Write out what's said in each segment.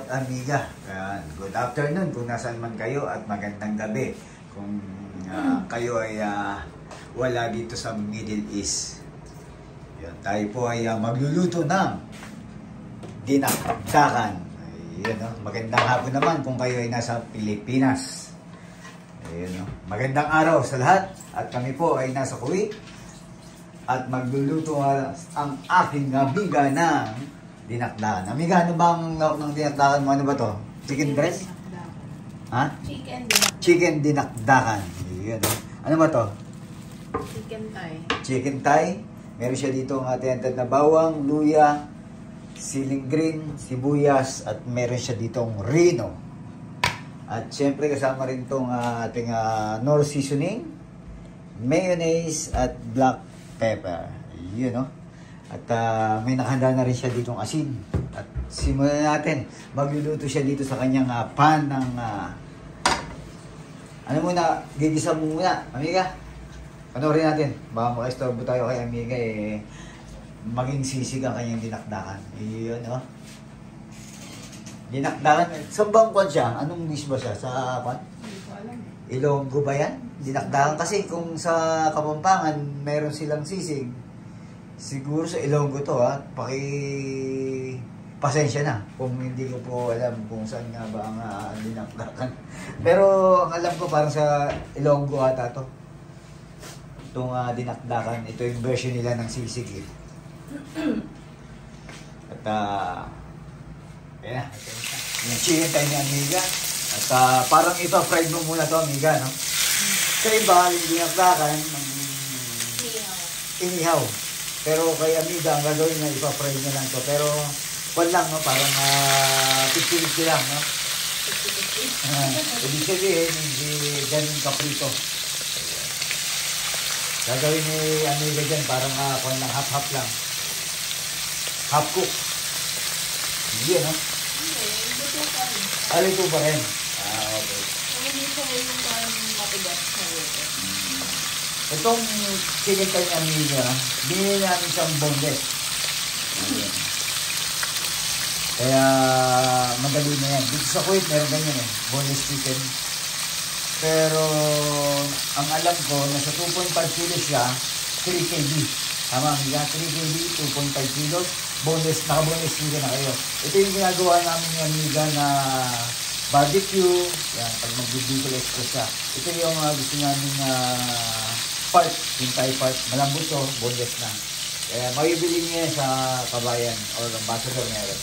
at amiga. Good afternoon kung nasaan man kayo at magandang gabi kung kayo ay wala dito sa Middle East. Yan, tayo po ay magluluto ng dinakdakan. Ayan, no? Magandang hapon naman kung kayo ay nasa Pilipinas. Ayan, no? Magandang araw sa lahat at kami po ay nasa Kuwait at magluluto ang aking amiga ng dinakdakan. Amiga, ano bang lawak ng dinakdakan mo? Ano ba to? Chicken breast? Ha? Chicken dinakdakan. Chicken dinakdakan. Ayan, no? Ano ba to? Chicken thigh. Chicken thigh. Meron siya dito ang ating na bawang, luya, siling green, sibuyas, at meron siya ditong rino. At syempre kasama rin itong ating Knorr seasoning, mayonnaise, at black pepper. Yun, no? At may nakahanda na rin siya ditong asin. At simulan natin. Magluluto siya dito sa kanyang pan ng... ano muna? Gigisa mo muna, amiga. Panoorin natin. Baka makaistorbo tayo kay amiga maging sisig ang kanyang dinakdakan. Iyon, no? Dinakdakan. Saan bang kwan siya? Anong dish ba siya? Sa kwan? Ilonggo ba yan? Dinakdakan kasi kung sa Kapampangan meron silang sisig. Siguro sa Ilonggo to pasensya na kung hindi ko po alam kung saan nga ba ang dinakdakan. Pero ang alam ko parang sa Ilonggo ata to. Itong dinakdakan, ito yung version nila ng sisig eh. At ayan, yung chicken tayo ni amiga. At parang ipa-fried mo muna to amiga, no? Sa iba, yung dinakdakan, inihaw. Pero kay amiga, ang gagawin niya, ipa-fry niya lang to. Pero, wala lang, no? Parang 50-50 lang, no? 50-50? Ibig sabihin, hindi ganun kaprito. Gagawin ni amiga dyan, parang kung lang, half-half lang. Half cook. Hindi, no? Hindi, luto pa rin. Luto pa rin. Okay. Hindi ko yung parang matigas na luto. Itong chicken tayo ng amiga, binili namin siyang boneless. Kaya madali na yan. Dito sa Kuwait meron ganyan boneless chicken. Pero ang alam ko, nasa 2.5 kilos siya, 3 kg. Tama amiga, 3 kg, 2.5 kilos. Boneless, naka-boneless chicken na kayo. Ito yung ginagawa namin ng amiga na barbecue. Yan, pag mag-bibigol express siya. Ito yung gusto namin part, yung Thai part, malambot to, boneless na. Kaya mabibili niya sa Kabayan or Ambassador meron.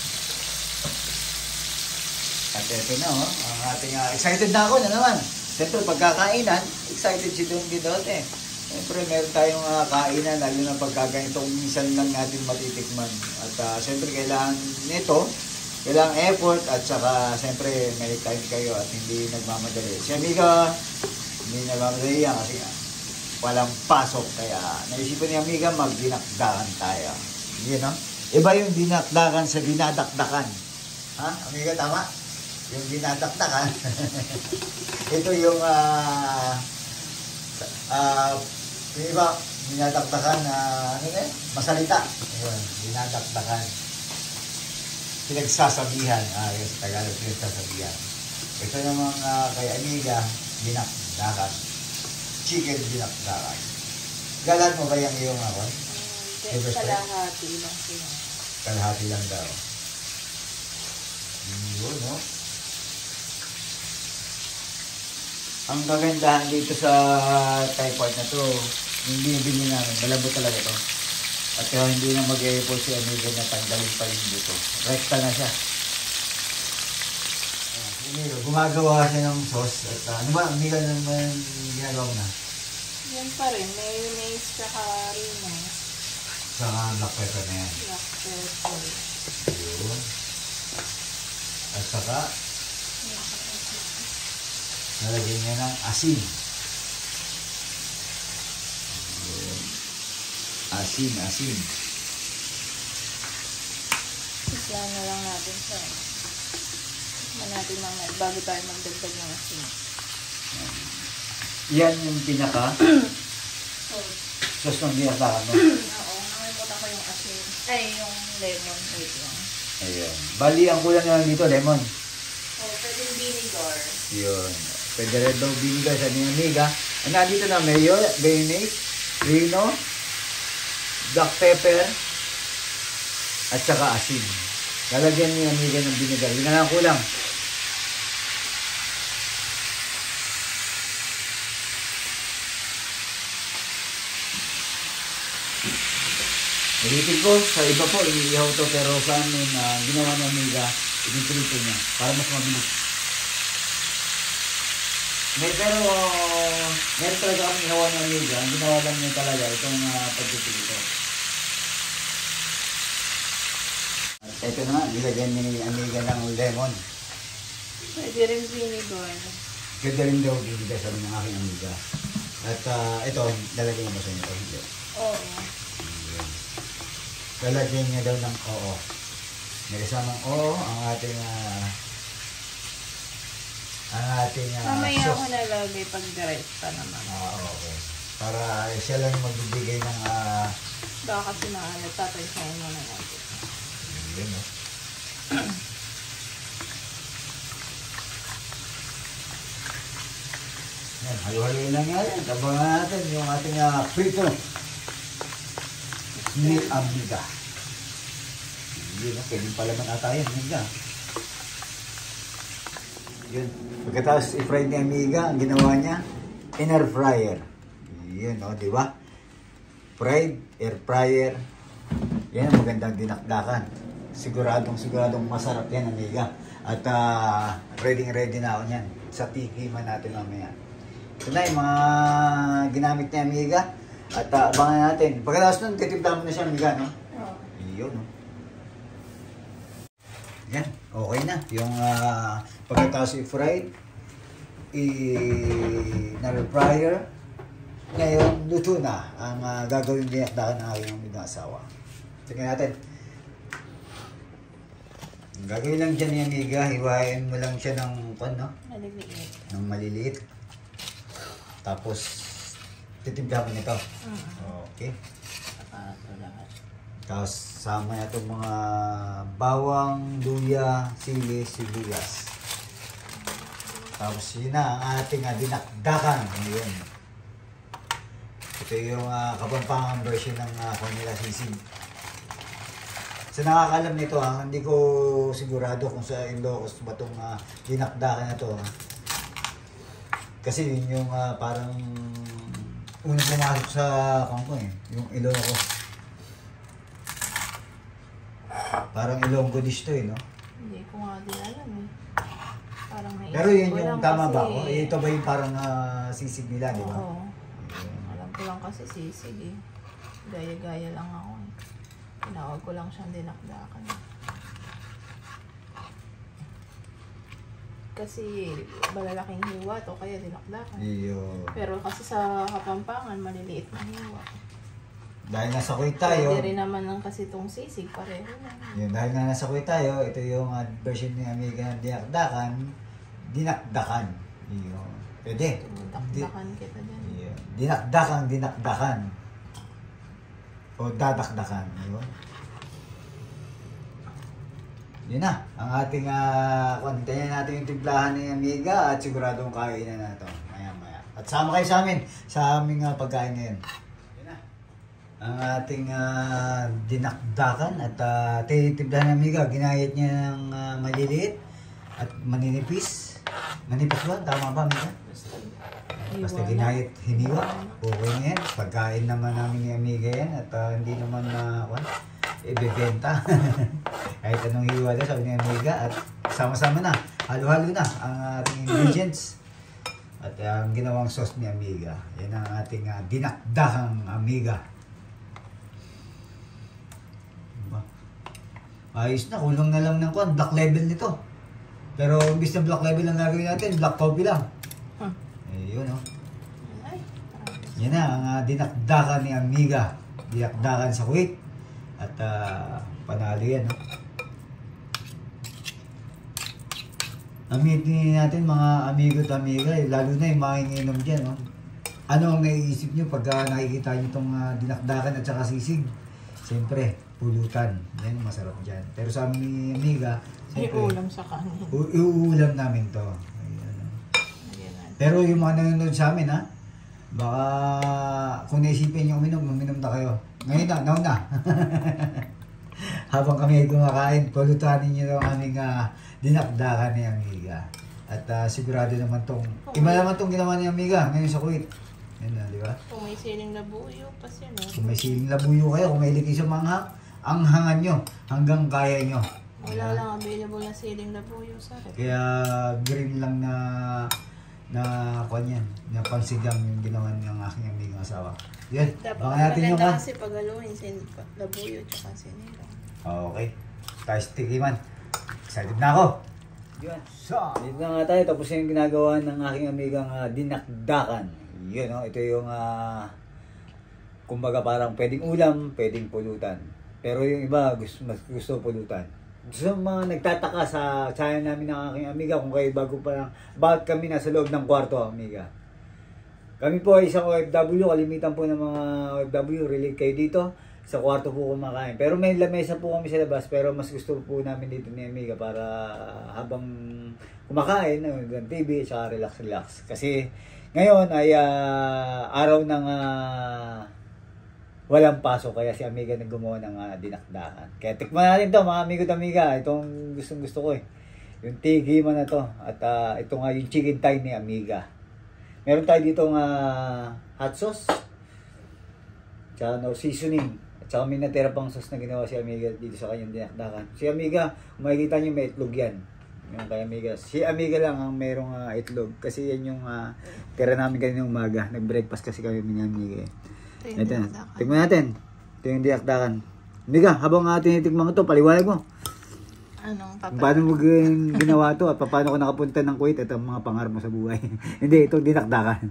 At ito na, ang ating excited na ako na naman. Siyempre, pagkakainan, excited si Don Guidote. Siyempre, meron tayong kainan, lalo na pagkaganitong minsan lang natin matitikman. At siyempre, kailangan nito, kailangan effort at saka siyempre, may time kayo at hindi nagmamadali. Si amiga, hindi nagmamadali yan kasi walang pasok, kaya naisipan ni amiga magdinakdakan tayo. Yun, no? Iba yung dinakdakan sa dinadakdakan. Ha? Amiga, tama? Yung dinadakdakan. Ito yung yung iba, dinadakdakan masalita. Yun, dinadakdakan. Pinagsasabihan. Yung sa Tagalog, pinagsasabihan. Ito naman kay amiga, dinakdakan. Chicken dinakdakan. Galan mo ba yung iyong ako? Kalahati lang siya. Kalahati lang daw. Yun, no? Ang kagandahan dito sa Thai part na to, hindi bili namin. Malambot talaga to. At hindi na mag-e-effort si amiga na tanggalin pa rin dito. Rekta na siya. Gumagawa siya ng sauce. At ano ba, amiga naman ginagawa mo na? Yan pa rin. Mayonnaise tsaka rino. Saka black pepper na yan. Black pepper. Yun. At saka nalagyan niya ng asin. Yun. Asin. Isyan na lang natin siya. Natin mga bago tayo magdagdag ng asin. Yan yung pinaka sauce ng dinakdakan mo. Oo, nakalimutan ko yung asin. Ay, yung lemon. Wait lang. Ayan. Bali, ang kulang naman dito, lemon. Oh, pwedeng vinegar. Yun. Pwede rin daw vinegar sa amiga. Ang nandito na mayo, mayonnaise, rino, black pepper, at saka asin. Lalagyan niyo yung amiga ng vinegar. Yun na lang kulang. Ulitin ko, sa iba po, iihaw to, pero sa amin, ginawa ng amiga, ipinipilito niya, para mas mabilis. Pero, meron talaga kami ginawa ng amiga, ang ginawa lang niya talaga, itong pagpipilito. At ito na nga, nilagyan ni amiga ng lemon. Pwede rin vinegar. Ganda rin daw bibigay sa ng aking amiga. At ito, lalagyan mo sa inyo ito, hindi. Oo. Lalagyan niya daw ng oo. May kasamang oo ang ating Mamaya ako sauce. nalagay pag direct pa naman. Okay. Para siya lang magbibigay ng Baka kasi maalat, tatansayin mo na natin. yun, no? Yan, halo-haloyin lang yan. Tabangan natin yung ating prito ni amiga. Yun, pwede pala man ata yan, amiga. Yun. Pagkatapos i-fry ni amiga, ang ginawa niya, in air fryer. Yun, no, di ba? Fried, air fryer. Yan ang magandang dinakdakan. Siguradong masarap yan, amiga. At ready na ako niyan. Sa tikiman natin mamaya. Ito na yung mga ginamit ni amiga. At abangan natin. Pagkatapos nun, titibla mo na siya, amiga, no? Oo. Yun, no? Yan, okay na. Yung pagkatapos i-fried, na-fryer, ngayon, luto na ang gagawin dinakdakan ng aking amiga asawa. Tingnan natin. Ang gagawin lang dyan ni amiga, hiwain mo lang siya ng, no? Maliliit. Ng maliliit. Tapos, titimpla mo nito. Okay. Ito lahat. Tapos, sama na itong mga bawang, luya, sili, sibuyas. Tapos, yun na ang ating dinakdakan. Ayan. Ito yung kapampangan version ng kanila sisig. Sa nakakalam nito, hindi ko sigurado kung sa Ilocos ba itong dinakdakan na ito. Kasi yun yung parang unang pumasok sa kangko yung Ilocos. Parang Ilonggo dish to no? Hindi ko nga din alam Parang naisip Pero yun ko yung lang tama kasi, ba? O, ito ba yung parang sisig nila, di ba? Oo. Alam ko lang kasi sisig Gaya-gaya lang ako Tinawag ko lang siyang dinakdakan. Kasi malalaking hiwa to kaya dinakdakan. Iyo. Pero kasi sa Kapampangan, maliliit na hiwa. Dahil nasa Kuwait tayo, Pwede rin naman lang kasi itong sisig, pareho lang. yun, dahil nga nasa Kuwait tayo, ito yung version ni amiga ng dinakdakan. Iyo. Pwede. Dakdakan kita dyan. Iyo. Dinakdakan. O dadakdakan. Yun. Yun na. Ang ating kontayan natin yung timplahan ni amiga at siguradong kainan na ito. Maya. At sama kayo sa amin sa aming pagkain ngayon. Yun na. Ang ating dinakdakan at titimplahan ni amiga. Ginayat niya ng maliliit at maninipis. Manipis ba? Tama ba, amiga? Basta ginayat, hiniwa. Okay na yan. Pagkain naman namin ni amiga yan at hindi naman ibebenta. Kahit anong hiwa na sabi ni amiga at sama-sama na. Halo-halo na ang ating ingredients. At ang ginawang sauce ni amiga. Yan ang ating dinakdahang amiga. Diba? Ayos na. Kulong na lang ng black label nito. Pero imbis na black label ang gagawin natin, black coffee lang. Yun o. Yan na ang dinakdakan ni amiga. Dinakdakan sa Kuwait. At panalo yan. No? Amitin natin mga amigo at amiga. Lalo na yung makinginom dyan. No? Ano ang naiisip nyo pag nakikita nyo itong dinakdakan at saka sisig? Siyempre, pulutan. Yan ang masarap dyan. Pero sa amin ni Amiga, May siyempre, ulam sa kanin. iuulam namin to. Ayan. Ayan natin. Pero yung mga nanonood sa amin, ha? Baka kung naisipin nyo uminom na kayo. Ngayon na, nauna. Habang kami ay kumakain, pulutanin nyo ang aming dinakdakan ni Amiga. At sigurado naman iba naman tong ginawa ni Amiga ngayon sa Kuwait. Yan na, di ba? Kung may siling labuyo, kasi no. Kung may siling labuyo kayo, kung may liki sa manghang, ang hangan nyo hanggang kaya nyo. Wala lang available na siling labuyo sa rep. Kaya green lang na kanyan, na pansigang yung ginawa ng aking aming asawa. Yan, Dapat baka natin yung maganda kasi pagaluhin labuyo tsaka sinigang. Okay, tayo tikiman. Excited na ako. Yun, so, dito na nga tayo. Tapos yung ginagawa ng aking amigang dinakdakan. Yun, ito yung kumbaga parang pwedeng ulam, pwedeng pulutan. Pero yung iba, mas gusto pulutan. So, mga nagtataka sa channel namin ng aking amiga kung kayo bago pa lang, bakit kami nasa loob ng kwarto, amiga. Kami po ay isang OFW, kalimitan po ng mga OFW, relate kayo dito, sa kwarto po kumakain. Pero may lamesa po kami sa labas, pero mas gusto po namin dito ni amiga para habang kumakain, ng TV, tsaka relax. Kasi ngayon ay araw ng walang pasok, kaya si amiga na gumawa ng dinakdakan. Kaya tikman natin to mga amigo at amiga. Itong gusto ko eh. Yung tigiman na to. At ito nga yung chicken thigh ni amiga. Meron tayo dito hot sauce. Tsaka no seasoning. At saka may natira pang sauce na ginawa si amiga dito sa kanyang dinakdakan. Si amiga, kung makikita nyo may itlog yan. Yung kay amiga. Si amiga lang ang merong itlog. Kasi yan yung tira namin kanina umaga. Nag-breakfast kasi kami ni amiga eh. Ito na. Tignan natin. Ito yung dinakdakan. Amiga, habang tinitigman ito, paliwanag mo. Anong Paano mo ginawa ito at paano ko nakapunta ng Kuwait? Ito ang mga pangarap mo sa buhay. Hindi, ito dinakdakan.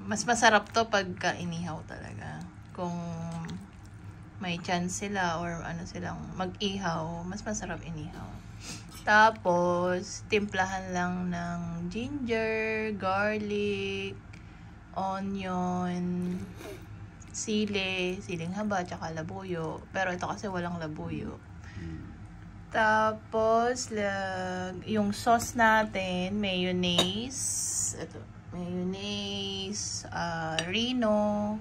Mas masarap to pagka inihaw talaga. Kung may chance sila or ano silang mag-ihaw, mas masarap inihaw. Tapos, timplahan lang ng ginger, garlic, onion, siling haba, tsaka labuyo. Pero ito kasi walang labuyo. Tapos, yung sauce natin, mayonnaise, ito, mayonnaise, Rino,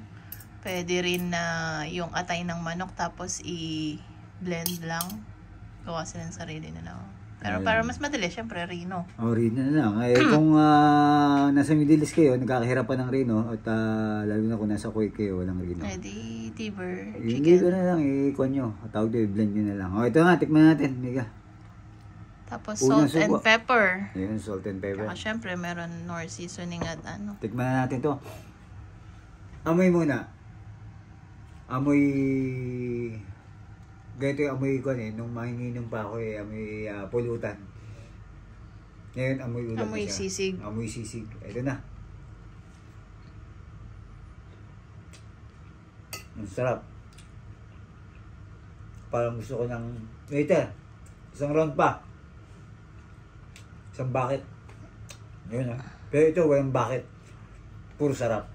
pwede rin na yung atay ng manok, tapos i-blend lang. Gawa sila ng sarili na lang. Pero para mas madali, syempre, Rino. Rino na lang. Kung nasa Middle East kayo, nagkakahirapan ng Rino, at lalo na kung nasa Kuwait kayo, walang Rino. Di Tiber Hindi chicken. ko na lang, ikuha nyo. Tawag nyo, blend nyo na lang. Ito nga, tikman natin, Miga. Tapos Unang salt and subo. pepper. Ayun, salt and pepper. Saka syempre, meron nor seasoning at ano. Tikman na natin to. Amoy muna. Amoy... Ganito yung amoy ko nung manginginom pa ako amoy pulutan. Ngayon, amoy ulam Amoy na siya. sisig. Amoy sisig. Ito na. Ang sarap. Parang gusto ko ng... Waiter, isang round pa. Isang bucket. Yun Pero ito, walang bucket. Puro sarap.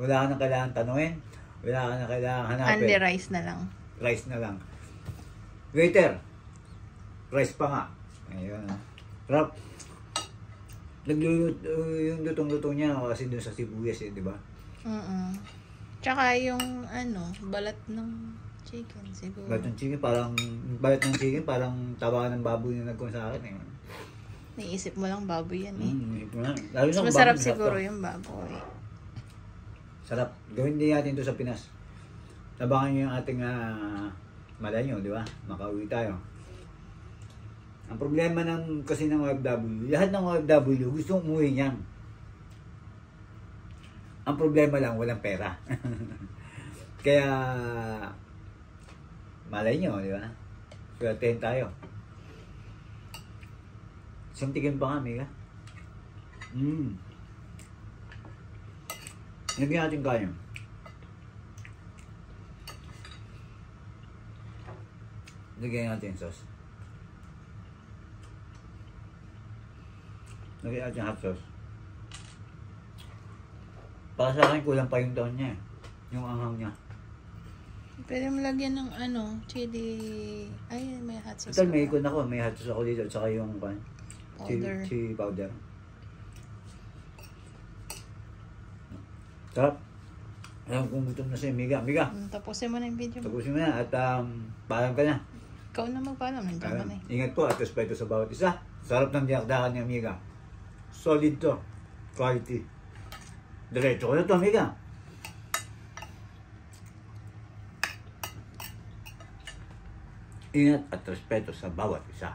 Wala ka na kailangan tanungin. Wala ka na kailangan hanapin. Only rice na lang. Rice na lang. Waiter, rice pa nga. Ayun. Sarap. Nagluluto yung lutong-luto niya kasi doon sa sibuyas di ba? Tsaka yung balat ng chicken siguro. Balat ng chicken, parang taba ng baboy na nagkun sa akin Naisip mo lang baboy yan Lalo Mas na masarap baboy, siguro sarap to. yung baboy. Sarap. Gawin din natin ito sa Pinas. Tabangan nyo yung ating malanyo, di ba? Makauwi tayo. Ang problema kasi ng OFW, lahat ng OFW gusto umuwi niyan. Ang problema lang, walang pera. Kaya, malay nyo, di ba? Suwertehin tayo. Santikin pa kami, ka? Lagyan natin kaya. Lagyan natin sauce. Lagyan natin hot sauce. Para sa akin, kulang pa yung taon niya. Yung anghang niya. Pwede mo lagyan ng chili. Ay, may hot sauce. Total, may ka pa. ikon ako. May hot sauce ako dito. At saka yung Powder. chili powder. Sarap. Alam kung gutom na si Miga. Miga, Tapusin mo na yung video mo. tapusin mo na at paalam ka na. Ikaw na magpaalam. Nandiyan ka na eh. Ingat po at respeto sa bawat isa. Sarap ng dinakdakan ni Amiga. Solid to. Quality. Diretso ko na to, Amiga. Ingat at respeto sa bawat isa.